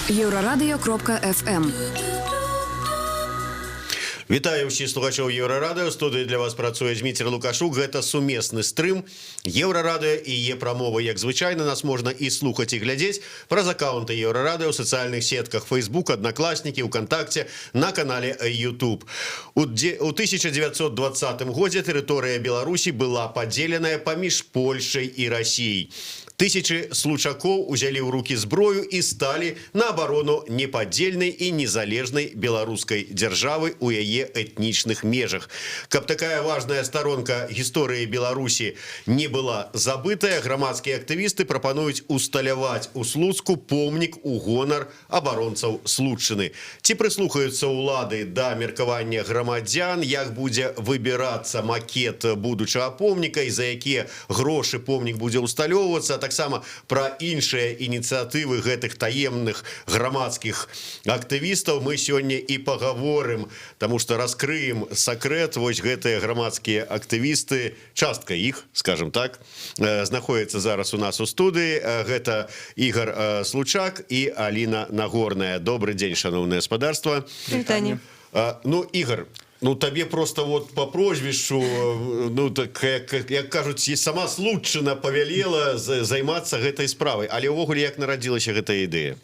Еврорадио.FM. Вітаю ўсіх слухачоў Еўрарадыё. Студыі для вас працуе Дмітрий Лукашук. Гэта сумесны стрым Еўрарадыё і Е-прамовы. Як звычайна, нас можна і слухаць, і глядзець праз аккаунты Еўрарадыё ў сацыяльных сетках Facebook, Одноклассники, ВКонтакте, на канале YouTube. У 1920 годзе тэрыторыя Беларусі была падзеленая паміж Польшай і Расіяй. Тысячи случакоў узялі ў рукі зброю і сталі на абарону непадзельнай і незалежнай беларускай дзяржавы у яе этнічных межах. Каб такая важная сторонка гісторыі Беларусі не была забытая, грамадскія актывісты прапануюць усталяваць у Слуцку помнік у гонар абаронцаў Слуцчыны. Ці прыслухаюцца ўлады да меркавання грамадзян, як будзе выбірацца макет будучага помніка і за якія грошы помнік будзе усталёўвацца, таксама пра іншыя ініцыятывы гэтых таемных грамадскіх актывістаў мы сёння і пагаворым, таму што раскрыем сакрэт. Вось гэтыя грамадскія актывісты, частка іх, скажем так, знаходзіцца зараз у нас у студыі. Гэта Ігор Случак і Аліна Нагорная. Добрый дзень, шановнае гаспадарства. Вітанне. Ну, Ігор, ну, табе просто вот по прозвішчу, ну, так, як кажуць, сама Слуцчына павялела займацца гэтай справай. Але ўвогуле, як нарадзілася гэтая ідэя?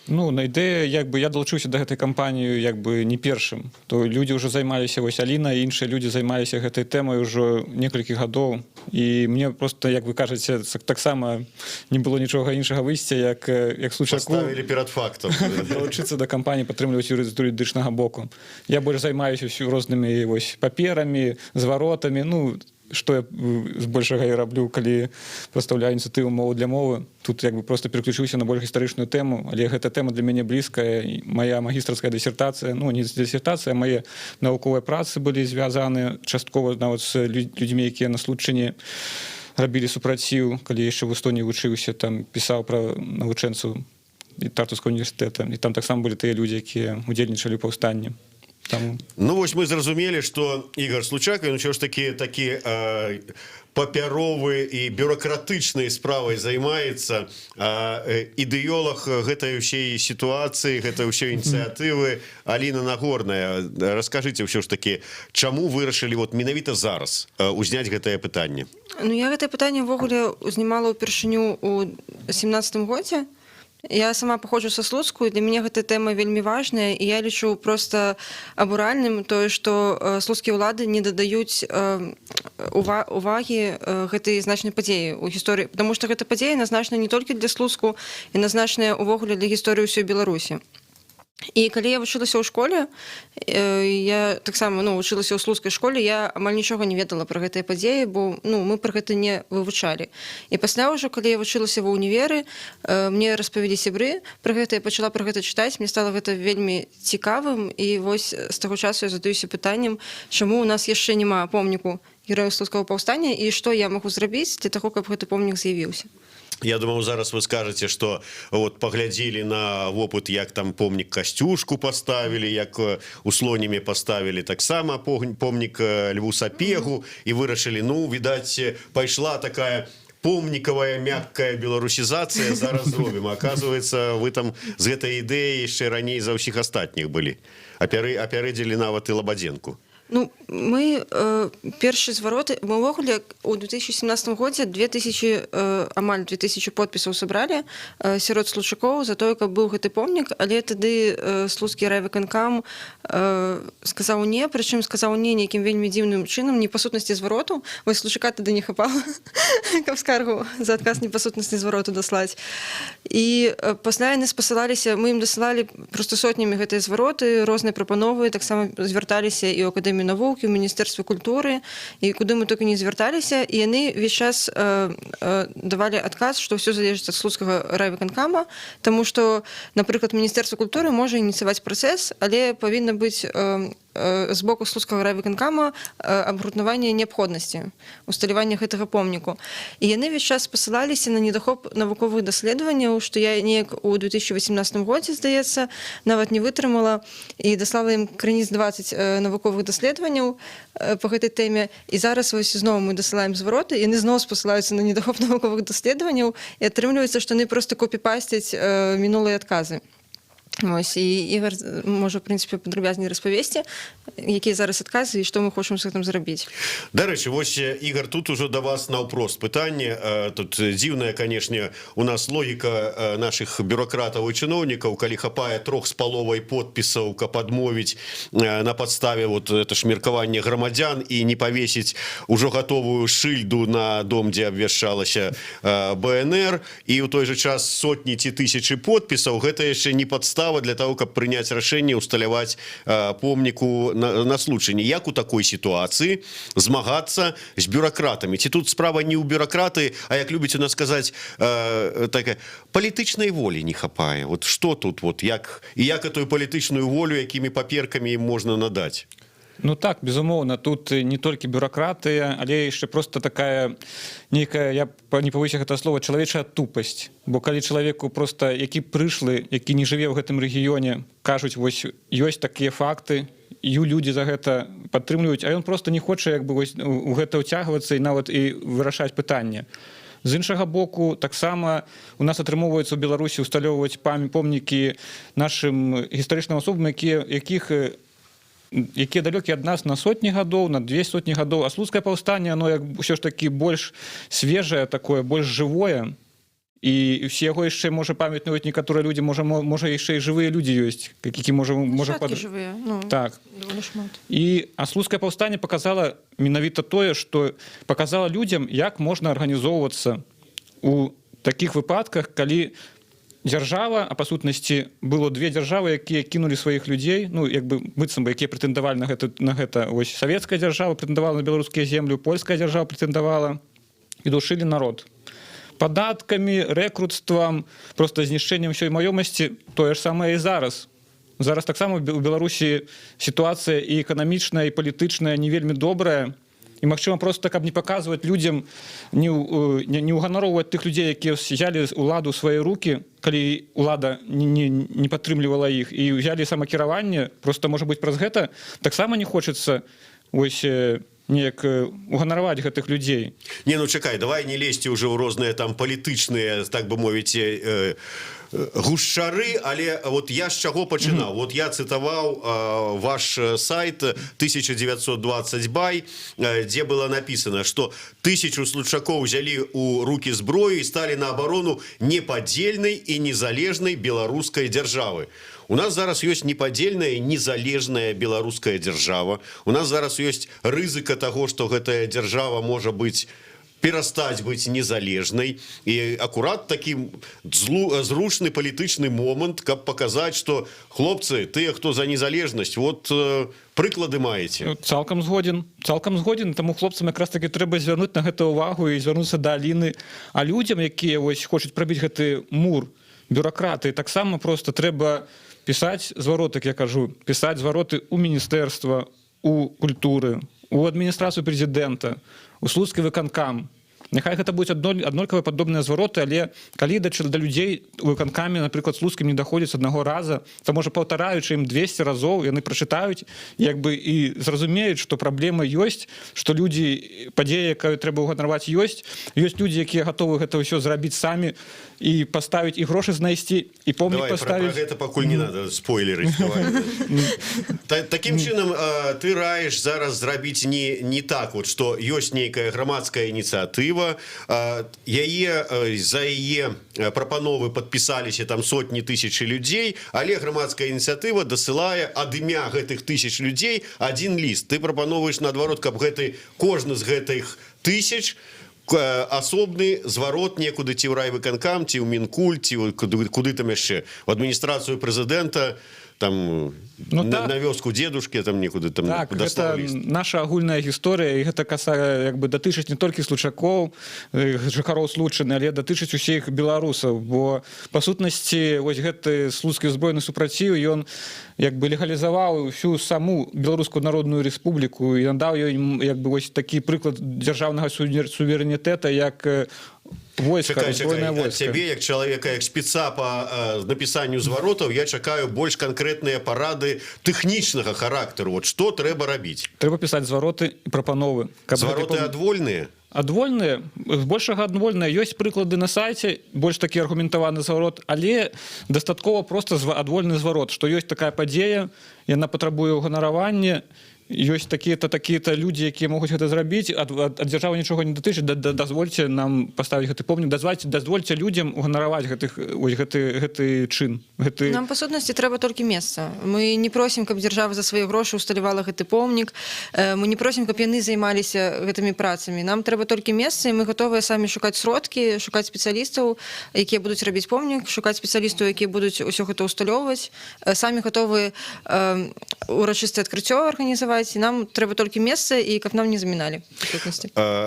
Ну, на ідэя, як бы я далучыўся да гэтай кампаніі як бы не першым. То людзі ўжо займаліся, вось Аліна і іншыя людзі займаліся гэтай тэмай ўжо некалькі гадоў. І мне просто, як вы кажаце, таксама не было нічога іншага выйсця, як Случаку. Паставілі перад фактам. Далучыцца да кампаніі, падтрымліваць юрыдычнага боку. Я больш займаюся рознымі вось паперамі, зваротамі, ну, што я збольшага і раблю, калі прадстаўляю ініцыятыву «Мова для мовы». Тут як бы просто переключыўся на больш гістарычную тэму, але гэта тэма для мяне блізкая. Мая магістрская дысертацыя, ну, не дысертацыя, мае навуковыя працы былі звязаны часткова нават з людзьмі, якія на Слуцчыне рабілі супраціў, калі яшчэ в Эстоніі вучыўся, там пісаў пра навучэнцаў Тартускага універсітэта. І там таксама былі тыя людзі, якія удзельнічалі ў паўстанні. Там... Ну, вось мы зразумелі, што Ігор Случак, ён ўсё ж такі папяровы і бюрократычнай справай займаецца, ідэолог гэтай ўсей сітуацыі, гэтай ўсёй ініцыятывы Аліна Нагорная. Раскажыце ўсё ж такі, чаму вырашылі вот менавіта зараз узняць гэтае пытанне? Ну, я гэтае пытанне ўвогуле узнімала ўпершыню ў 17 годзе. Я сама паходжу са Слуцку, і для мяне гэта тэма вельмі важная, і я лічу проста абуральным тое, што слуцкія ўлады не дадаюць увагі гэтай значнай падзеі ў гісторыі, потому што гэта падзея назначана не толькі для Слуцку, і назначаная ўвогуле для гісторыі ўсёй Беларусі. І калі я вучылася ў школе, я таксама вучылася ў слуцкай школе, я амаль нічога не ведала пра гэтыя падзеі, бо мы пра гэта не вывучалі. І пасля ўжо, калі я вучылася ва ўніверы, мне распавялі сябры пра гэта, я пачала пра гэта чытаць, мне стала гэта вельмі цікавым, і вось з таго часу я задаюся пытаннем, чаму ў нас яшчэ няма помніку герояў слуцкага паўстання і што я магу зрабіць для таго, каб гэты помнік з'явіўся. Я думаю, зараз вы скажете, что вот поглядели на опыт, як там помнік Касцюшку поставили, як у Слонімі поставили таксама помнік Льву Сапегу, и вырашили, ну, видать, пайшла такая помніковая мягкая беларусізацыя, зараз зробім. Оказывается, вы там з гэтай ідэяй яшчэ раней за ўсіх астатніх былі. Апярэдзілі нават і Лабадзенку. Ну, мы першыя звароты, мы ўвогуле у 2017 годзе амаль 2000 подпісаў сабралі сярод случакоў за тое, каб быў гэты помнік, але тады слуцкі райвыканкам сказаў не, прычым сказаў не нейкім вельмі дзіўным чынам, не па сутнасці звароту. Вось Случака тады не хапала, каб скаргу за адказ не па сутнасці звароту даслаць. І пасля яны спасылаліся, мы ім дасылалі проста сотнямі гэтыя звароты, розныя прапановы, таксама звярталіся і ў Акадэмію навукі, у Міністэрстве культуры, і куды мы толькі не звярталіся, і яны весь час давалі адказ, што ўсё залежыць ад слуцкага райвыканкама, таму што, напрыклад, Міністэрства культуры можа ініцыяваць працэс, але павінна быць з боку слуцкага райвыканкама абгрунтаванне неабходнасці усталявання гэтага помніку. І яны весь час спасылаліся на недахоп навуковых даследаванняў, што я неяк у 2018 годзе, здаецца, нават не вытрымала і даслала ім крыніц 20 навуковых даследаванняў па гэтай тэме. І зараз вось зноў мы дасылаем звароты, яны зноў спасылаюцца на недахоп навуковых даследаванняў, і атрымліваецца, што яны проста копі-пасцяць мінулыя адказы. Ось, і Ігор може, в принципі, падрабязней распавесці, якія зараз адказы і што мы хочам з гэтым зрабіць. Дарэчы, вось, Ігор, тут ужо да вас наўпрост пытанне. Тут дзіўная, канешне, у нас логіка наших бюрократаў і чыноўнікаў, калі хапае 3,5 подпісаў, каб адмовіць на падставе вот это ж меркаванне грамадзян і не павесіць ужо гатовую шыльду на дом, дзе абвяшчалася БНР, і ў той жа час сотні ці тысячы подпісаў, гэта яшчэ не падстава для того, каб прыняць рашэнне усталяваць помніку на случайне. Як у такой сітуацыі змагацца з бюракратамі? Ці тут справа не ў бюракраты, а як любіць у нас сказаць, такая палітычнай волі не хапае. Вот што тут, вот як і як эту палітычную волю, якімі паперкамі ім можна надаць? Ну так, безумоўна, тут не толькі бюракратыя, але яшчэ просто такая нейкая, я не павысіў гэта слова, чалавечая тупасць. Бо калі чалавеку просто, які прышлы, які не жыве ў гэтым рэгіёне, кажуць, вось ёсць такія факты, і людзі за гэта падтрымліваюць, а ён просто не хоча як бы вось у гэта ўцягвацца і нават і вырашаць пытанне. З іншага боку, таксама у нас атрымоўваецца ў Беларусі усталёўваць помнікі нашым гістарычным асобам, якія далёкія ад нас на сотні гадоў, на 200 гадоў, а слуцкае паўстанне, оно як ўсё ж такі больш свежае такое, больш жывое, і все яго яшчэ можа памятаюць некаторыя людзі, можа яшчэ і жывыя людзі ёсць, які можа Жывыя, ну, так. даволі шмат. А слуцкае паўстанне показала менавіта тое, што показала людзям, як можна арганізоўвацца у такіх выпадках, калі дзяржава, а па сутнасці было две дзяржавы, якія кінулі сваіх людзей, ну як бы быццам бы, якія прэтэндавалі на гэта, вось савецкая дзяржава прэтэндавала на беларускія землю, польская дзяржава прэтэндавала і душылі народ падаткамі, рэкруцтвам, просто знішчэннем ўсёй маёмасці. Тое ж самае і зараз. Зараз таксама у Беларусі сітуацыя і эканамічная, і палітычная не вельмі добрая. І, магчыма, просто каб не паказваць людзям, не ўганароўваць тых людзей, якія взялі ўладу ў свае рукі, калі ўлада не падтрымлівала іх, і ўзялі самакіраванне, просто, можа быць, праз гэта таксама не хочацца вось неяк уганараваць гэтых людзей. Не, ну чакай, давай не лезьце ўжо ў розныя там палітычныя, так бы мовіць, гушчары, але вот я з чаго пачынаў? Вот я цытаваў ваш сайт 1920 бай, дзе было написано, што 1000 случакоў взялі ў рукі зброю і сталі на абарону непадзельнай і незалежнай беларускай дзяржавы. У нас зараз ёсць непадзельная і незалежная беларуская дзяржава. У нас зараз ёсць рызыка таго, што гэтая дзяржава можа быць перастаць быць незалежнай, і акурат такі зручны палітычны момант, каб паказаць, што хлопцы, тыя, хто за незалежнасць, вот прыклады маеце. Цалкам згоден, таму хлопцам якраз таки трэба звярнуць на гэта ўвагу і звярнуцца да Аліны, а людзям, якія вось хочуць прабіць гэты мур, бюракраты, таксама просто трэба пісаць зваротак, я кажу, пісаць звароты ў міністэрства, у культуры, у адміністрацыю прэзідэнта, у слуцкі выканкам. Няхай гэта будуць аднолькавыя падобныя звароты, але калі да людзей у выканкаме, напрыклад, слуцкім не даходзіць аднаго раза, то можа паўтараючы ім 200 разоў, яны прачытаюць як бы і зразумеюць, што праблема ёсць, што людзі, падзея, якую трэба ўганараваць, ёсць людзі, якія гатовы гэта ўсё зрабіць самі і паставіць, і грошы знайсці, і помнік паставіць. Давай, пра гэта пакуль не надо спойлерыць. Такім чынам, ты раеш зараз зрабіць не так, што ёсць нейкая грамадская ініцыятыва, за яе прапановы падпісаліся там сотні тысячы людзей, але грамадская ініцыятыва дасылае ад імя гэтых тысяч людзей адзін ліст. Ты прапановваеш наадварот, каб кожны з гэтых тысяч асобны зварот некуды ці ў райвыканкам, ці ў Мінкульт, ці куды там яшчэ, у адміністрацыю прэзідэнта, там на вёску дзедушкі, там некуды там. Так, гэта наша агульная гісторыя, і гэта як бы датычыць не толькі случакоў, жыхароў Случчыны, але датычыць усіх беларусаў, бо па сутнасці вось гэты слуцкі ўзброены супраціў, ён як бы легалізаваў всю саму Беларускую народную рэспубліку і надаў ёй як бы вось такі прыклад дзяржаўнага суверэнітэта, як Войска, Чакай, збройнае ад войска. цябе, як чалавека, як спеца по напісанню зваротаў, я чакаю больш канкрэтныя парады тэхнічнага характару. Вот што трэба рабіць? Трэба пісаць звароты і прапановы. Звароты адвольныя? Адвольныя, збольшага адвольныя, ёсць прыклады на сайце, больш такі аргументаваны зварот, але дастаткова проста адвольны зварот, што ёсць такая падзея, яна патрабуе ўганаравання, ёсць такія-то людзі, якія могуць гэта зрабіць, ад дзяржавы нічога не датычыць, дазвольце нам паставіць гэты помнік, дазвольце людзям уганараваць гэты чын. Нам, па сутнасці, трэба толькі месца. Мы не просім, каб дзяржава за свае грошы усталявала гэты помнік, мы не просім, каб яны займаліся гэтымі працамі. Нам трэба толькі месца, і мы гатовыя самі шукаць сродкі, шукаць спецыялістаў, якія будуць рабіць помнік, шукаць спецыялістаў, якія будуць усё гэта усталёўваць, самі гатовыя урачыстае адкрыццё арганізаваць. І нам трэба толькі месца, і каб нам не заміналі.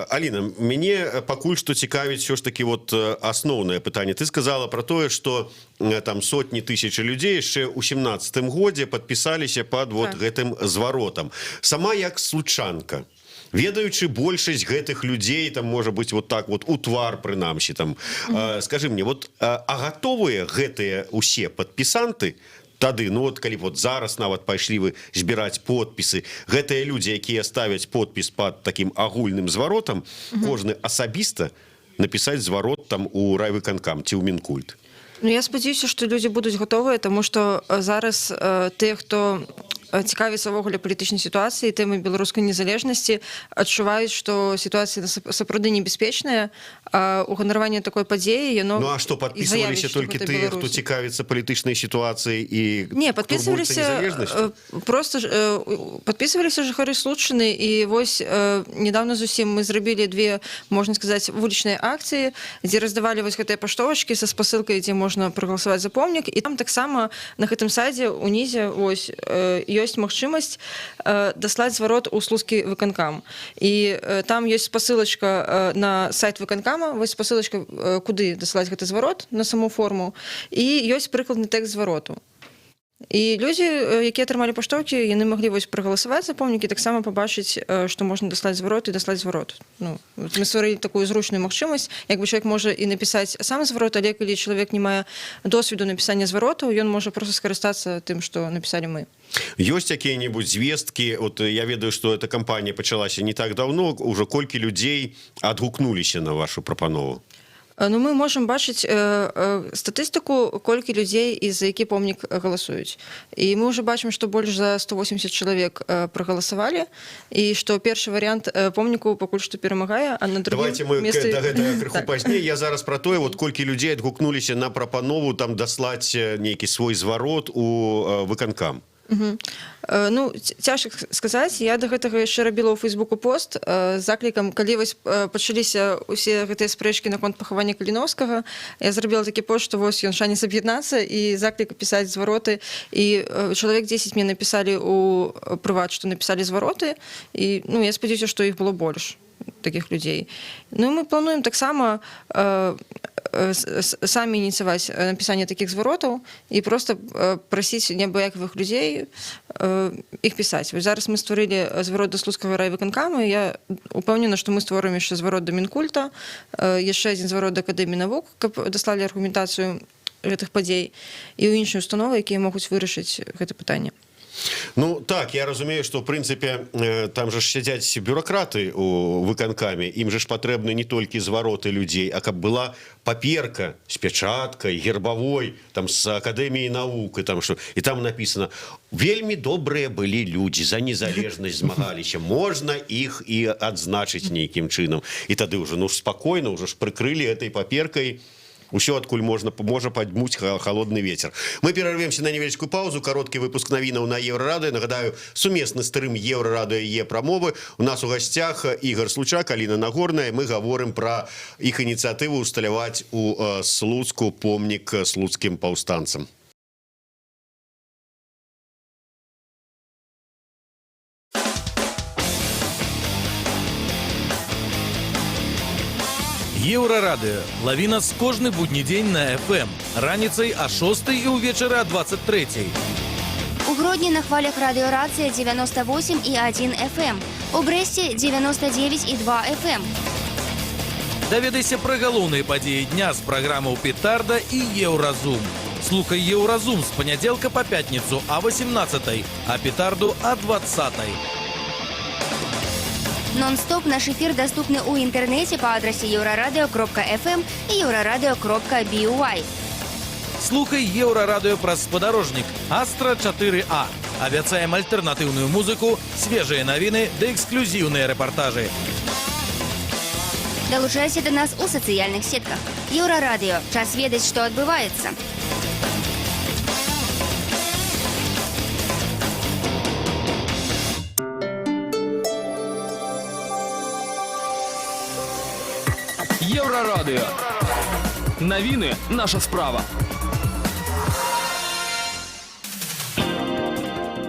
Аліна, мяне пакуль што цікавіць ўсё ж такі вот асноўнае пытанне. Ты сказала про тое, што там сотні тысячы людзей яшчэ ў 17-м годзе падпісаліся пад вот гэтым зваротам. Сама як случанка, ведаючы большасць гэтых людзей, там можа быць вот так вот у твар прынамсі, там, скажы мне, вот, а гатовыя гэтыя усе падпісанты тады, ну вот калі вот зараз нават пайшлі вы збіраць подпісы, гэтыя людзі, якія ставяць подпіс пад такім агульным зваротам, кожны асабіста напісаць зварот там у райвыканкам ці ў Мінкульт. Ну, я спадзяюся, што людзі будуць гатовыя, таму што зараз тыя, хто цікавіцца ўвогуле палітычнай сітуацыі, тэмай беларускай незалежнасці, адчуваюць, што сітуацыя сапраўды небяспечная, а уганараванне такой падзеі, яно... Ну, а што, падпісваліся толькі тыя, хто цікавіцца палітычнай сітуацыяй і не, падпісваліся просто падпісваліся жыхары Случчыны, і вось недавно зусім мы зрабілі две, можна сказаць, вулічныя акцыі, дзе раздавалі вось гэтыя паштовачкі са спасылкай, дзе можна прагаласаваць за помнік, і там таксама на гэтым сайце унізе вось ёсць магчымасць даслаць зварот у слуцкі выканкам. І там ёсць спасылачка на сайт выканкама, вось спасылачка, куды даслаць гэты зварот, на саму форму, і ёсць прыкладны тэкст звароту. І людзі, якія атрымалі паштоўкі, яны маглі вось прагаласаваць за помнік і таксама пабачыць, што можна даслаць зварот і даслаць зварот. Ну, мы стварылі такую зручную магчымасць, як бы чалавек можа і напісаць сам зварот, але калі чалавек не мае досведу напісання зваротаў, ён можа проста скарыстацца тым, што напісалі мы. Ёсць якія-небудзь звесткі, вот я ведаю, што эта кампанія пачалася не так даўно, ўжо колькі людзей адгукнуліся на вашу прапанову? Ну, мы можам бачыць статыстыку, колькі людзей і за які помнік галасуюць. І мы ўжо бачым, што больш за 180 чалавек прагаласавалі, і што першы варыянт помніку пакуль што перамагае, а на другім месцы... Давайте мы да гэтага крыху пазней. Я зараз пра тое, вот колькі людзей адгукнуліся на прапанову там даслаць нейкі свой зварот у выканкам. Ну, цяжка сказаць, я да гэтага яшчэ рабіла ў Фейсбуку пост з заклікам, калі вось пачаліся ўсе гэтыя спрэчкі наконт пахавання Каліновскага, я зрабіла такі пост, што вось ён шанец аб'яднацца і заклік пісаць звароты, і чалавек 10 мне напісалі ў прыват, што напісалі звароты, і ну, я спадзяюся, што іх было больш такіх людзей. Ну, мы плануем таксама самі ініцыяваць напісанне такіх зваротаў і проста прасіць неабыякавых людзей іх пісаць. Вось зараз мы стварылі зварот да слуцкага райвыканкама, і я упэўнена, што мы створым яшчэ зварот да Мінкульта, яшчэ адзін зварот да Акадэміі навук, каб даслалі аргументацыю гэтых падзей, і ў іншыя установы, якія могуць вырашыць гэта пытанне. Ну так, я разумею, што в прынцыпе там же ж сядзяць бюракраты у выканкаме, ім же ж патрэбны не толькі звароты людзей, а каб была паперка з пячаткай, гербавой, там з Акадэміі навук, і там што, і там напісана: вельмі добрыя былі людзі, за незалежнасць змагаліся, можна іх і адзначыць нейкім чынам. І тады ўжо ну спакойна, ўжо ж прыкрылі этой паперкай усё, адкуль можа падмуць халодны вецер. Мы перарвемся на невялічкую паузу, кароткі выпуск навінаў на Еўрарадыё. Нагадаю, сумесны стрым Еўрарадыё Е-прамовы. У нас у гасцях Ігор Случак, Аліна Нагорная. Мы гаворым пра іх ініцыятыву усталяваць у Слуцку помнік слуцкім паўстанцам. Еўрарадыё. Лаві нас кожны будні дзень на FM. Раніцай о 6 і ўвечары о 23. У Гродні на хвалях радыёрацыя 98,1 FM. У Брэсце 99,2 FM. Даведайся пра галоўныя падзеі дня з праграмаў «Петарда» і «Еўразум». Слухай «Еўразум» з панядзелка па пятніцу а 18-й, а «Петарду» а 20-й. Нон-стоп наш эфир доступны ў інтэрнэце па адрасе euraradio.fm і euraradio.by. Слухай «Еўрарадыё» праз спадарожнік «Астра 4А». Абяцаем альтэрнатыўную музыку, свежыя навіны ды эксклюзіўныя рэпартажы. Далучайся до нас у сацыяльных сетках. Еўрарадыё. Час ведаць, што адбываецца. Еўрарадыё. Навіны – наша справа.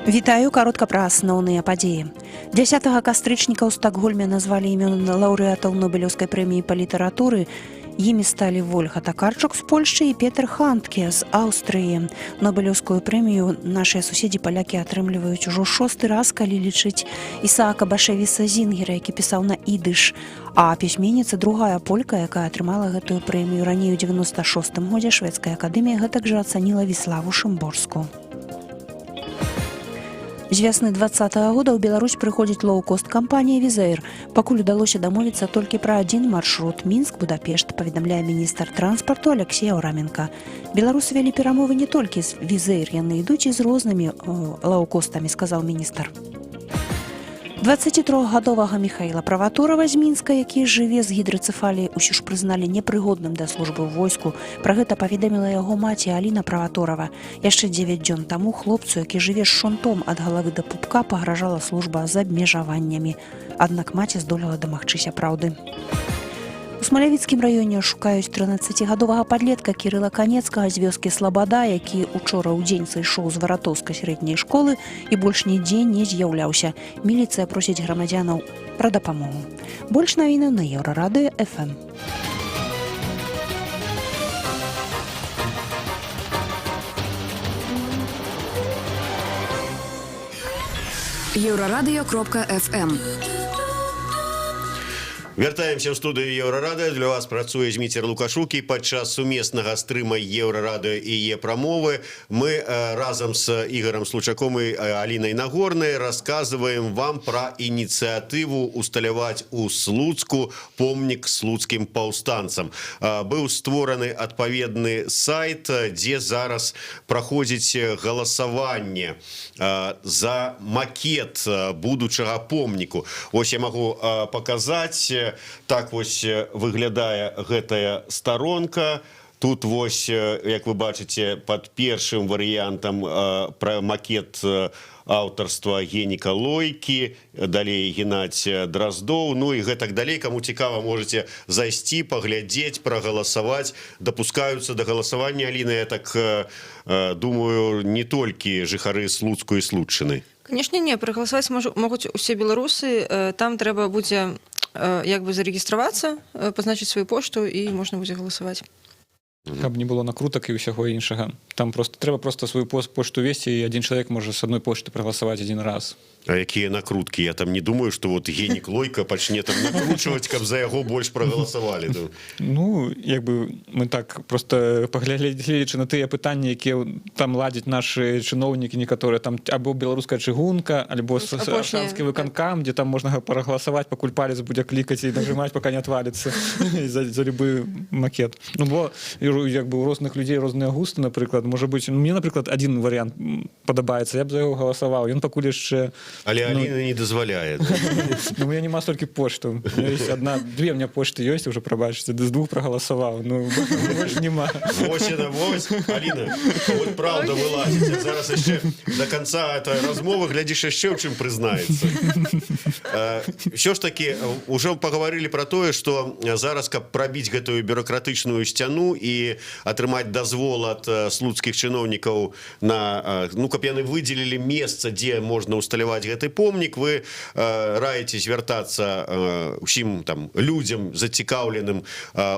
Вітаю, каротка пра асноўныя падзеі. 10 кастрычніка ў Стакгольме назвалі імёны лаўрэатаў Нобелеўскай прэміі па літаратуры. Імі сталі Вольга Такарчук з Польшчы і Петр Хандке з Аўстрыі. Нобелеўскую прэмію нашыя суседзі палякі атрымліваюць ужо 6-й раз, калі лічыць Ісаака Башевіса Зінгера, які пісаў на ідыш. А пісьменніца другая полька, якая атрымала гэтую прэмію раней у 96-м годзе, шведская акадэмія гэтак жа ацаніла Віславу Шымборскую. З вясны 20-го года ў Беларусь прыходзіць лоу-кост-кампанія «Візэйр». Пакуль удалося дамовіцца толькі пра адзін маршрут Мінск-Будапешт, паведамляе міністр транспарту Алексей Аўраменка. Беларусы вялі перамовы не толькі з «Візэйр», яны ідуць і з рознымі лоу-костамі, сказаў міністр. 23-гадовага Міхаіла Праватурава з Мінска, які жыве з гідрацэфаліяй, усё ж прызналі непрыгодным да службы ў войску. Пра гэта паведаміла яго маці Аліна Праватурава. Яшчэ 9 дзён таму хлопцу, які жыве з шунтом ад галавы да пупка, пагражала служба з абмежаваннямі. Аднак маці здолела дамагчыся праўды. У Смалявіцкім раёне шукаюць 13-гадовага падлетка Кірыла Канецкага з вёскі Слабада, які учора ў дзень сышоў з варатоўскай сярэдняй школы і больш нідзе не з'яўляўся. Міліцыя просіць грамадзянаў пра дапамогу. Больш навіны на Еўрарадыё FM. Euraradыё.fm. Вяртаемся ў студыю Еўрарадыё. Для вас працуе Зміцер Лукашук, і падчас сумеснага стрыма Еўрарадыё і Е-прамовы мы разам з Ігорам Случаком і Алінай Нагорнай расказваем вам пра ініцыятыву усталяваць у Слуцку помнік слуцкім паўстанцам. Быў створаны адпаведны сайт, дзе зараз праходзіць галасаванне за макет будучага помніку. Вось я магу паказаць. Так вось выглядае гэтая старонка. Тут вось, як вы бачыце, пад першым варыянтам пра макет аўтарства Геніка Лойкі, далей Геннадзь Драздоў, ну і гэтак далей. Каму цікава, можаце зайсці, паглядзець, прагаласаваць. Дапускаюцца да галасавання, Аліна, я так думаю, не толькі жыхары Слуцку і Слуцчыны. Конечно, не, прагаласаваць могуць усе беларусы. Там трэба будзе як бы зарэгістравацца, пазначыць сваю пошту і можна будзе галасаваць. Каб не было накрутак і ўсяго іншага. Там трэба просто сваю пошту весці, і адзін чалавек можа з адной пошты прагаласаваць адзін раз. А якія накруткі? Я там не думаю, што вот Генік Лойка пачне там накручваць, каб за яго больш прагаласавалі. Ну, як бы мы так просто паглядзелі на тыя пытанні, якія там ладзяць нашы чыноўнікі некаторыя, там або беларуская чыгунка, альбо Аршанскі выканкам, дзе там можна прагаласаваць, пакуль палец будзе клікаць і нажимаць, пока не отваліцца за любы макет. Ну, бо як бы у розных людзей розныя густы, напрыклад, можа быць, мне, напрыклад, адзін варыянт падабаецца, я б за яго галасаваў. Ён пакуль яшчэ Але Аліна не дазваляе. Ну, у меня няма столькі пошту. Две у меня пошты ёсць, уже прабачыце, з двух прагаласаваў. Ну, больш няма. Вось, Аліна, вот правда вылазіць. Зараз яшчэ до конца этой размовы глядзіш яшчэ ў чым прызнаецца. Ўсё ж такі, ужо пагаварылі пра тое, што зараз, каб прабіць гэтую бюрократычную сцяну і атрымаць дазвол ад слуцкіх чыноўнікаў на, ну, каб яны выдзелілі месца, дзе можна усталяваць гэты помнік, вы раіце звяртацца ўсім там людзям зацікаўленым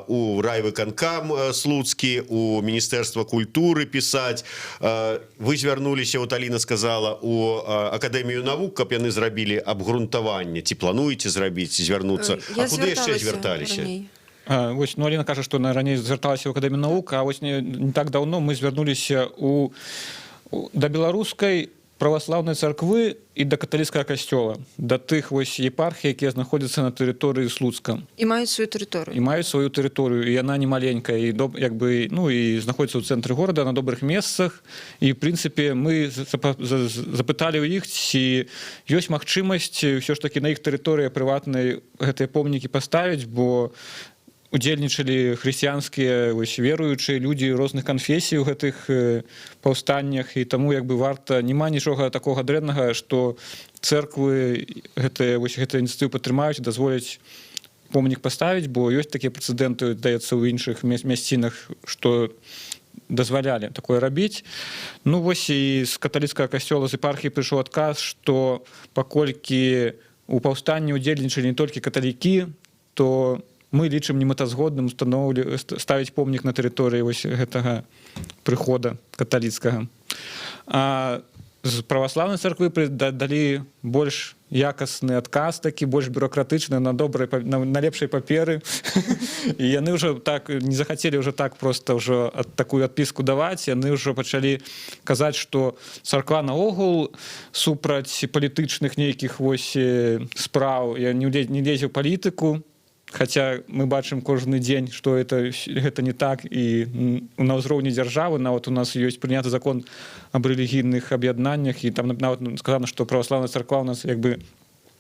у райвыканкам слуцкі, у Міністэрства культуры пісаць. Вы звярнуліся, вот Аліна сказала, у Акадэмію навук, каб яны зрабілі абгрунтаванне. Ці плануеце зрабіць, звярнуцца? А куды яшчэ звярталіся? Вось, ну, Аліна кажа, што на раней звярталася ў Акадэмію навук, а вось не так даўно мы звярнуліся да беларускай праваслаўнай царквы і да каталіцкага касцёла, да тых вось епархій, якія знаходзяцца на тэрыторыі Слуцка. І маюць сваю тэрыторыю. І маюць сваю тэрыторыю, і яна не маленькая, і як бы, ну, і знаходзіцца ў цэнтры горада на добрых месцах. І, в прынцыпе, мы запыталі ў іх, ці ёсць магчымасць ўсё ж такі на іх тэрыторыі прыватнай гэтыя помнікі паставіць, бо удзельнічалі хрысціянскія веруючыя людзі розных канфесій у гэтых паўстаннях, і таму як бы варта, няма нічога такога дрэннага, што цэрквы гэтыя ініцыятывы падтрымаюць, дазволяць помнік паставіць, бо ёсць такія прэцэдэнты, даецца ў іншых мясцінах, што дазвалялі такое рабіць. Ну вось і з каталіцкага касцёла, з епархіі прыйшоў адказ, што паколькі у паўстанні удзельнічалі не толькі каталікі, то мы лічым немэтазгодным ставіць помнік на тэрыторыі вось гэтага прыхода каталіцкага. А з праваслаўнай царквы далі больш якасны адказ, такі больш бюрократычны, на лепшай паперы. І яны ўжо так не захацелі ўжо так проста ўжо такую адпіску даваць, яны ўжо пачалі казаць, што царква наогул супраць палітычных нейкіх вось спраў не лезе ў палітыку. Хаця мы бачым кожны дзень, што гэта не так, і на ўзроўні дзяржавы нават у нас ёсць прыняты закон аб рэлігійных аб'яднаннях, і там нават сказана, што праваслаўная царква у нас як бы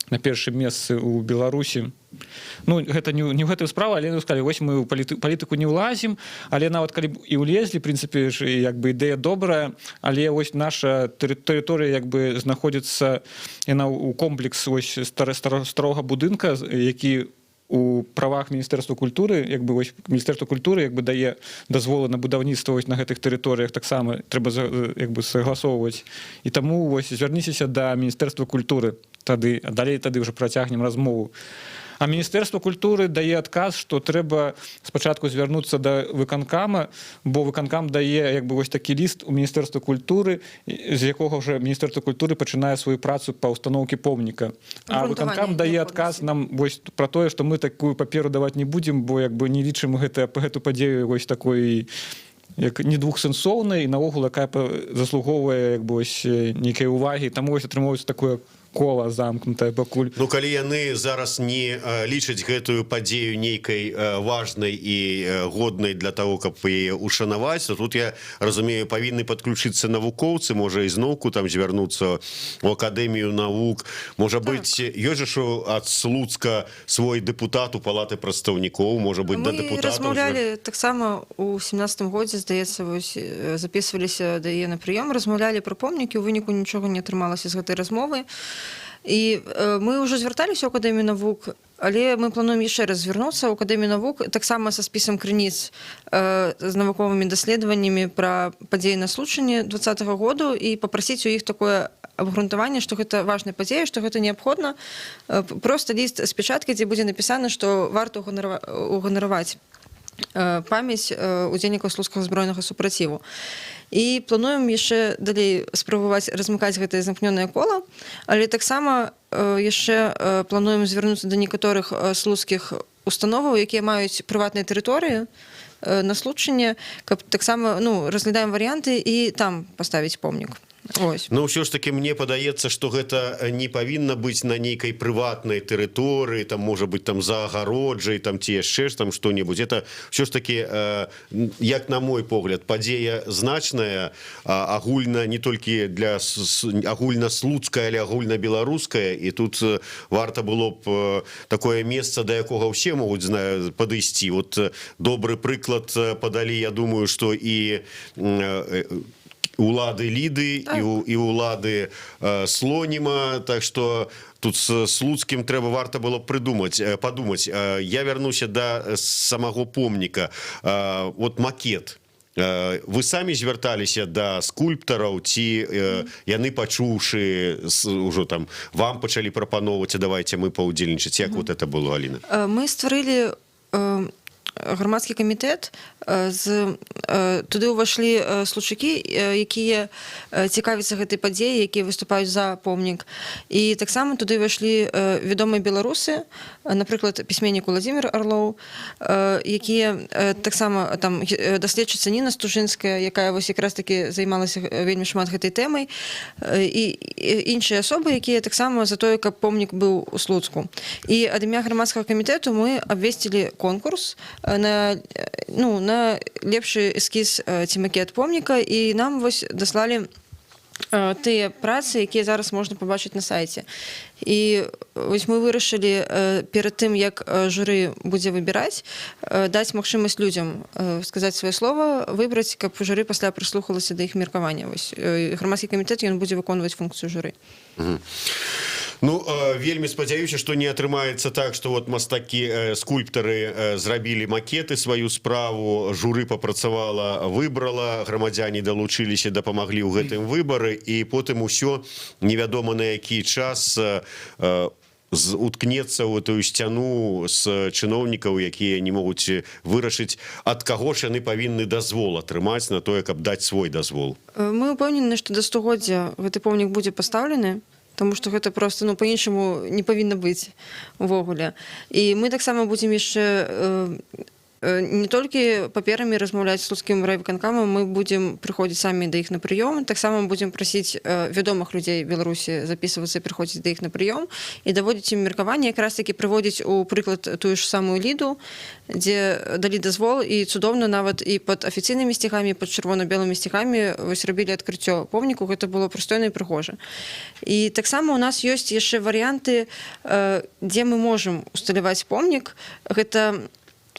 на першым месцы ў Беларусі. Ну, гэта не ў гэтую справу, але сказалі, вось мы ў палітыку не ўлазім, але нават калі і ўлезлі, в прынцыпе, як бы ідэя добрая, але вось наша тэрыторыя як бы знаходзіцца, яна ў комплекс вось старога будынка, які у правах Міністэрства культуры, як бы вось Міністэрства культуры як бы дае дазволы на будаўніцтва вось на гэтых тэрыторыях, таксама трэба як бы сагласоўваць. І таму вось звярніцеся да Міністэрства культуры тады, а далей тады ўжо працягнем размову. А Міністэрства культуры дае адказ, што трэба спачатку звярнуцца да выканкама, бо выканкам дае як бы вось такі ліст у Міністэрства культуры, з якога ўжо Міністэрства культуры пачынае сваю працу па ўстаноўкі помніка. А выканкам дае адказ нам вось пра тое, што мы такую паперу даваць не будзем, бо як бы не лічым гэту падзею вось такой як не двухсэнсоўнай, і наогул якая заслугоўвае як бы вось нейкай увагі, таму вось атрымоўваецца такое кола замкнутая пакуль. Ну, калі яны зараз не лічаць гэтую падзею нейкай важнай і годнай для того, каб яе ушанаваць, то тут, я разумею, павінны падключыцца навукоўцы, можа ізноўку там звярнуцца ў Акадэмію навук. Можа быць, ёсць жа ад Слуцка свой дэпутат у палаты прадстаўнікоў, можа быць, да дэпутатаў. Мы размаўлялі таксама ў 17-м годзе, здаецца, вось записываліся да яе на прыём, размаўлялі пра помнікі, у выніку нічога не атрымалася з гэтай размовы. І мы ўжо звярталіся ў Акадэмію навук, але мы плануем яшчэ раз звярнуцца ў Акадэмію навук, таксама са спісам крыніц з навуковымі даследаваннямі пра падзеі на Случыне 20-го году і папрасіць у іх такое абгрунтаванне, што гэта важная падзея, што гэта неабходна. Проста ліст з печаткай, дзе будзе напісана, што варта уганараваць памяць удзельнікаў слуцкага збройнага супраціву. І плануем яшчэ далей спрабаваць размыкаць гэтае замкнёнае кола, але таксама яшчэ плануем звярнуцца да некаторых слуцкіх установаў, якія маюць прыватныя тэрыторыі на Случыне, каб таксама разглядаем варыянты і там паставіць помнік. Ну, ўсё ж таки мне падаецца, што гэта не павінна быць на нейкай прыватнай тэрыторыі, там можа быць там за агароджай, там ці яшчэ там што-небудзь. Это ўсё ж таки, як на мой погляд, падзея значная, агульна не толькі для агульнаслуцкая, але агульнабеларуская, і тут варта было б такое месца, да якога ўсе могуць падысці. Вот добры прыклад падалі, я думаю, што і улады Ліды і улады Слоніма, так што тут з Слуцкім трэба варта было падумаць. Я вярнуся да самого помніка. Вот макет. Вы самі звярталіся да скульптараў, ці яны, пачуўшы ўжо там, вам пачалі прапаноўваць, а давайте мы паўдзельнічаць. Як вот это было, Аліна? Мы стварылі громадський комітет, туди увайшлі случаки, які цікавяцца гэтай падзеі, якія выступаюць за помнік. І таксама туди увайшлі відомыя беларусы, напрыклад, пісьменнік Владзімір Арлоў, якія таксама там даследчыца Ніна Стужынская, якая вось якраз таки займалася вельмі шмат гэтай тэмай, і іншыя асобы, якія таксама за тое, каб помнік быў у Слуцку. І ад імя грамадскага камітэту мы абвесцілі конкурс на лепшы эскіз ці макет помніка, і нам вось даслалі тыя працы, якія зараз можна пабачыць на сайце. І вось мы вырашылі перад тым, як журы будзе выбіраць, даць магчымасць людзям сказаць сваё слова, выбраць, каб журы пасля прыслухалася да іх меркавання. Вось грамадскі камітэт, ён будзе выконваць функцыю журы. Ну, вельмі спадзяюся, што не атрымаецца так, што вот мастакі, скульптары зрабілі макеты, сваю справу, журы папрацавала, выбрала, грамадзяне далучыліся, дапамаглі ў гэтым выбары, і потым усё невядома на які час уткнецца ў тую сцяну з чыноўнікаў, якія не могуць вырашыць, ад каго ж яны павінны дазвол атрымаць на тое, каб даць свой дазвол. Мы ўпэўнены, што да стагоддзя гэты помнік будзе пастаўлены, тому што гэта просто по-іншаму не павінна быць увогуле. І мы таксама будзем яшчэ не толькі паперамі размаўляць з слуцкім райвыканкамам, мы будзем прыходзіць самі да іх на прыём, таксама будзем прасіць вядомых людзей Беларусі запісвацца і прыходзіць да іх на прыём і даводзіць ім меркаванне, якраз такі прыводзіць у прыклад тую ж самую Ліду, дзе далі дазвол, і цудоўна нават і пад афіцыйнымі сцягамі, пад чырвона-белымі сцягамі вось рабілі адкрыццё помніку, гэта было прыстойна і прыгожа. І таксама у нас ёсць яшчэ варыянты, дзе мы можам усталяваць помнік. Гэта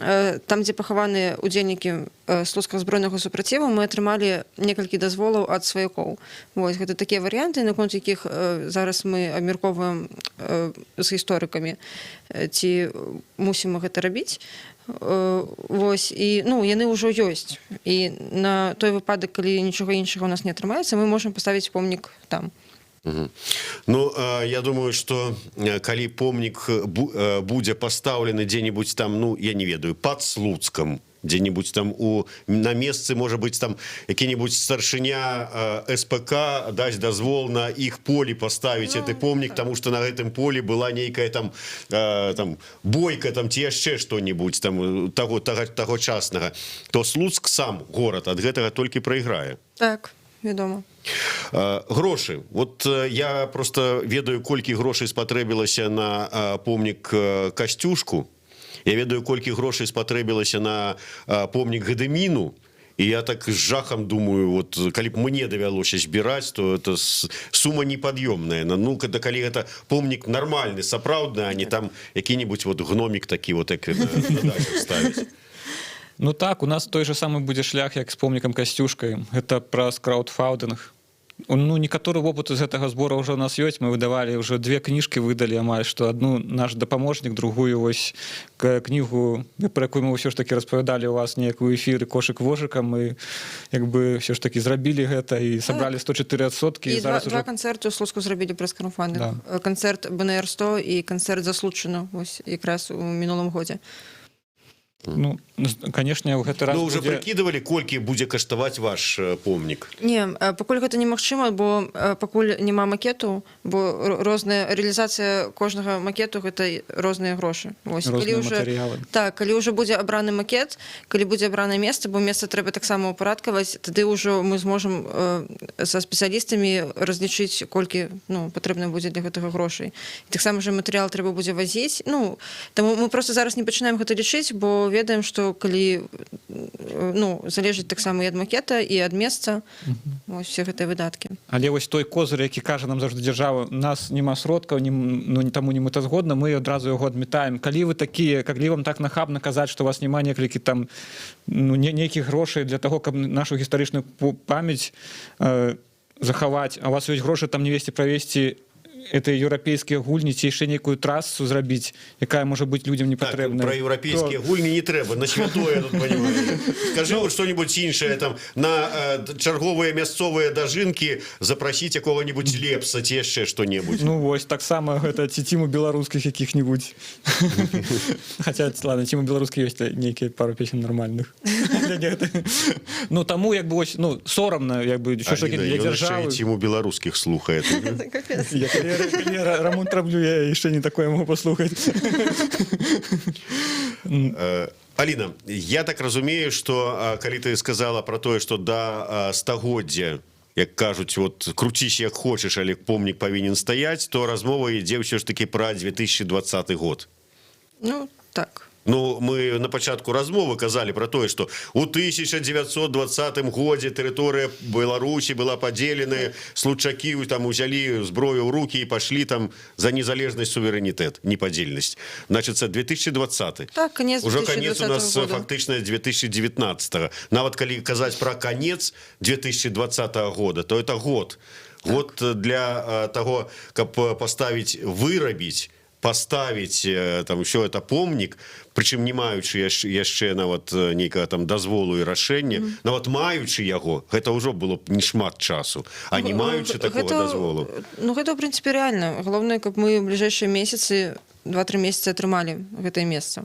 там, дзе пахаваныя удзельнікі слуцкага збройнага супраціву, мы атрымалі некалькі дазволаў ад сваякоў. Вось, гэта такія варыянты, наконт якіх зараз мы абмяркоўваем з гісторыкамі, ці мусім мы гэта рабіць. Вось, і яны ўжо ёсць. І на той выпадак, калі нічога іншага у нас не атрымаецца, мы можам паставіць помнік там. Ну, я думаю, что калі помнік будзе пастаўлены дзе-нибудь там, я не ведаю, под Слуцком, где-нибудь там на месцы, может быть, там які-нибудь старшыня СПК даць дазвол на іх полі поставить гэты помнік, потому что на гэтым полі была нейкая там бойка, там ці яшчэ што-нибудь там тагочаснага, то Слуцк сам горад ад гэтага толькі прайграе. Так, вядома. Грошы. Вот я просто ведаю, колькі грошай спатрэбілася на помнік Касцюшку. Я ведаю, колькі грошай спатрэбілася на помнік Гадыміну. І я так з жахам думаю, вот, калі б мне давялося збіраць, то это сума непад'ёмная. Ну, калі гэта помнік нармальны, сапраўдны, а не там які-нибудь вот гномік такі вот, як на дачу ставіць. Ну так, у нас той же самы будзе шлях, як з помнікам Касцюшкай. Гэта праз краудфандинг. Некаторы вопыт з гэтага збора ўжо у нас ёсць. Мы выдавалі, ўжо 2 кніжкі выдалі амаль, што адну наш дапаможнік, другую вось кнігу, пра якую мы ўсё ж такі распавядалі у вас неякую эфіры кошык вожыкам. Мы як бы ўсё ж такі зрабілі гэта і сабралі 104%. І два канцэрты ў Слуцку зрабілі праз краудфандинг. Канцэрт БНР-100 і канцэрт «Заслучана» вось якраз у мінулым годзе. Ну, конечно, ў гэты раз будзе... уже прыкідывалі, колькі будзе каштаваць ваш помнік? Не, пакуль гэта немагчыма, бо пакуль няма макету, бо розная рэалізацыя кожнага макету гэта розныя грошы. Вось, розныя матэрыялы. Так, калі ўжо будзе абраны макет, калі будзе абранае месца, бо месца трэба таксама ўпарадкаваць, тады ўжо мы зможам са спецыялістамі разлічыць, колькі патрэбна будзе для гэтага грошай. І таксама же матэрыял трэба будзе вазіць. Таму мы просто зараз не пачынаем гэта лічыць, бо ведаем, што калі залежыць таксама і ад макета, і ад месца, все гэтыя выдаткі. Але вось той козыр, які кажа нам заўжды дзяржава, у нас няма сродкаў, таму не мэтазгодна, мы адразу яго адмятаем. Калі вы такія, калі вам так нахабна казаць, што у вас няма некалькі там нейкіх грошай для таго, каб нашу гістарычную памяць захаваць, а у вас ёсць грошы там не весці правесці это еўрапейскія гульні ці яшчэ нейкую трасу зрабіць, якая можа быць людзям не Так, патрэбная. про еўрапейскія гульні не трэба, на святое тут, понимаете. Скажи вот что-нибудь іншае, там, на чарговыя мясцовыя дажынкі запросіць якога-нибудь Лепса ці яшчэ што-небудзь. Ну вось, таксама гэта ці ціму беларускіх якіх-нибудь. Хаця, ладно, ціму беларускіх ёсць нейкія пару песен нормальных. Ну, таму, як бы, ось, ну, сорамна, як бы, що ж таки для дзяржавы. Ён ціму беларускіх слухае. Я калі рамонт раблю, я яшчэ не такое могу паслухаць. Аліна, я так разумею, што калі ты сказала про тое, што да стагоддзя, як кажуць, вот круціш як хочаш, але помнік павінен стаяць, то размова ідзе ўсё ж таки пра 2020 год. Ну, так. Ну, мы на пачатку размовы казалі про тое, што у 1920 годзе тэрыторыя Беларусі была падзеленая, случакі там узялі зброю ў рукі і пашлі там за незалежнасць, суверэнітэт, непадзельнасць. Значыцца, 2020. Так, конец 2020 Уже конец у нас года. фактычна 2019. Нават калі казаць про конец 2020 года, то это год. Год для того, каб паставіць, вырабіць, поставить там все это помнік, прычым не маючы яшчэ нават нейкага там дазволу і рашэння, нават маючы яго, гэта ўжо было б не шмат часу, а не маючы такого дазволу. Ну гэта ў прынцыпе рэальна. Галоўнае, каб мы ў бліжэйшыя месяцы 2-3 месяцы атрымалі гэтае месца.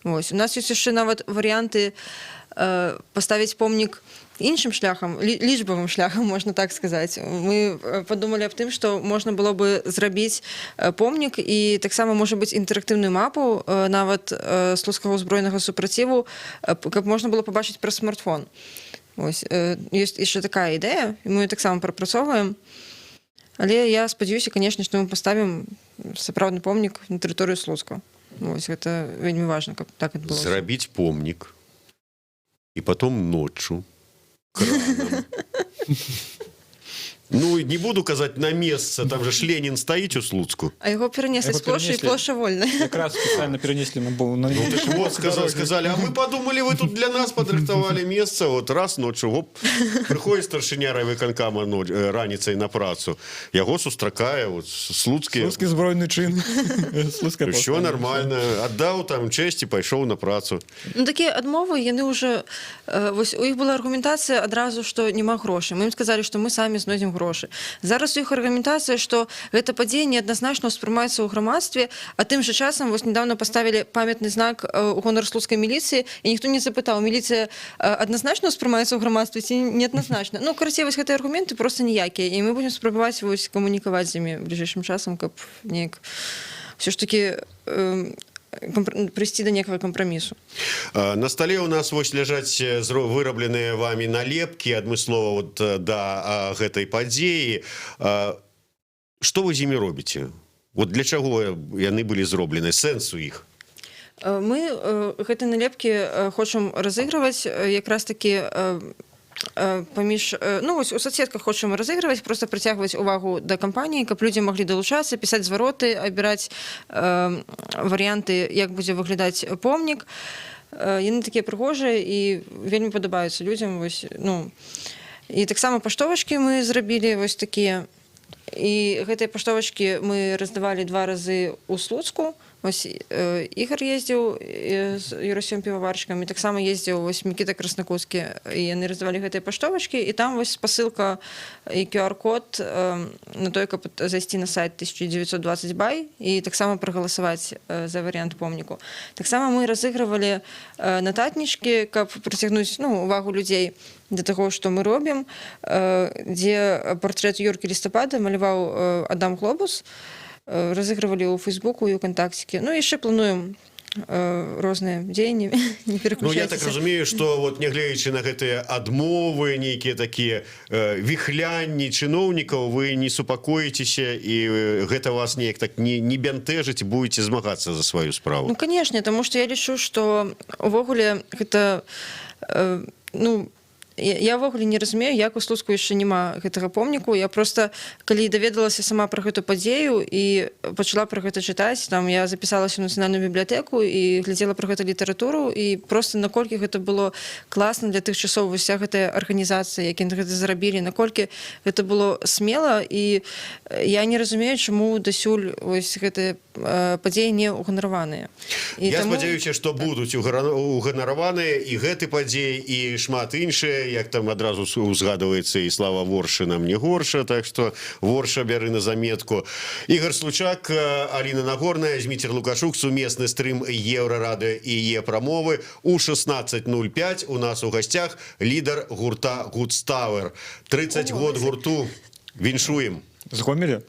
Вось. У нас ёсць яшчэ нават варыянты паставіць помнік іншым шляхам, лічбавым шляхам, можна так сказаць. Мы падумалі аб тым, што можна было бы зрабіць помнік і таксама, можа быць, інтэрактыўную мапу нават слуцкага ўзброенага супраціву, каб можна было пабачыць праз смартфон. Вось. Ёсць яшчэ такая ідэя, і мы таксама прапрацоўваем. Але я спадзяюся, канешне, што мы паставім сапраўдны помнік на тэрыторыю Слуцка. Вось, гэта вельмі важна, каб так адбылося. Зрабіць помнік і потом ноччу краном. Ну, не буду казаць на месца, там же ж Ленін стаіць у Слуцку. А яго перанеслі з плошчы, і плошча вольная. Якраз спецыяльна перенеслі на Ну, ты ж вот сказали, а мы подумали, вы тут для нас падрыхтавалі месца, вот раз ночью, гоп, прыходзіць старшыня райвыканкама раніцай на працу, яго сустракае вот слуцкі збройны чын. Все нормально, аддаў там чэсць і пайшоў на працу. Ну, такія адмовы, яны ўжо... Вось, у іх была аргументацыя адразу, што няма грошай. Мы ім сказалі, што мы самі знойдзем грошы. Зараз у іх аргументацыя, што гэта падзея неадназначна ўспрымаецца ў грамадстве, а тым жа часам вось недавно паставілі памятны знак у гонар слуцкай міліцыі, і ніхто не запытаў, міліцыя адназначна ўспрымаецца ў грамадстве ці неадназначна. Ну, карацей, вось гэтыя аргументы проста ніякія, і мы будзем спрабаваць вось камунікаваць з імі бліжэйшым часам, каб неяк ўсё ж такі прыйсці да некага кампрамісу. На столе у нас вось ляжаць вырабленыя вамі налепкі адмыслова вот да гэтай падзеі. Што вы з імі робіце? Вот для чаго яны былі зроблены? Сэнс у іх? Мы гэтыя налепкі хочам разыгрываць якраз такі паміж, ну, вось у соцсетках хочам разыгрываць, просто прыцягваць увагу да кампаніі, каб людзі маглі далучацца, пісаць звароты, абіраць варыянты, як будзе выглядаць помнік. Яны такія прыгожыя і вельмі падабаюцца людзям. Вось, ну. І таксама паштовачкі мы зрабілі вось такія. І гэтыя паштовачкі мы раздавалі 2 разы ў Слуцку. Вось Ігор ездзіў з Юрасём піваварчыкам, і таксама ездзіў вось Мікіта Краснакутскі, і яны раздавалі гэтыя паштовачкі, і там вось спасылка і QR-код на той, каб зайсці на сайт 1920 бай і таксама прагаласаваць за варыянт помніку. Таксама мы разыгрывалі нататнічкі, каб прыцягнуць, ну, увагу людзей да таго, што мы робім, дзе партрэт Юркі Лістапада маляваў Адам Глобус, разыгрывалі ў Фейсбуку і ў Кантакціке. Ну, яшчэ плануем розныя дзеянні, не пераключайцеся. Ну, я так разумею, што вот нягледзячы на гэтыя адмовы, нейкія такія віхлянні чыноўнікаў, вы не супакоіцеся і гэта вас неяк так не бянтэжыць, будзеце змагацца за сваю справу. Ну, канешне, таму што я лічу, што увогуле гэта, ну, я ўвогуле не разумею, як у Слуцку яшчэ няма гэтага помніку. Я просто, калі даведалася сама пра гэту падзею і пачала пра гэта чытаць, там я запісалася ў нацыянальную бібліятэку і глядзела пра гэта літаратуру, і просто наколькі гэта было класна для тых часоў, вся гэтая арганізацыя, які гэта зрабілі, наколькі гэта было смела, і я не разумею, чаму дасюль вось гэтыя падзеі не уганараваныя. Я спадзяюся, што будуць уганараваныя і гэты падзеі, і шмат іншыя, як там адразу узгадваецца і Слава Воршына мне горша, так што Ворша бяры на заметку. Ігор Случак, Аліна Нагорная, Зміцер Лукашук, сумесны стрым Еўрарадыё і Е-прамовы. У 16:05 у нас у гасцях лідар гурта Гудстауэр. 30 год гурту. Віншуем. З Гомеля?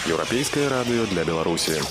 Еўрапейскае радыё для Беларусі.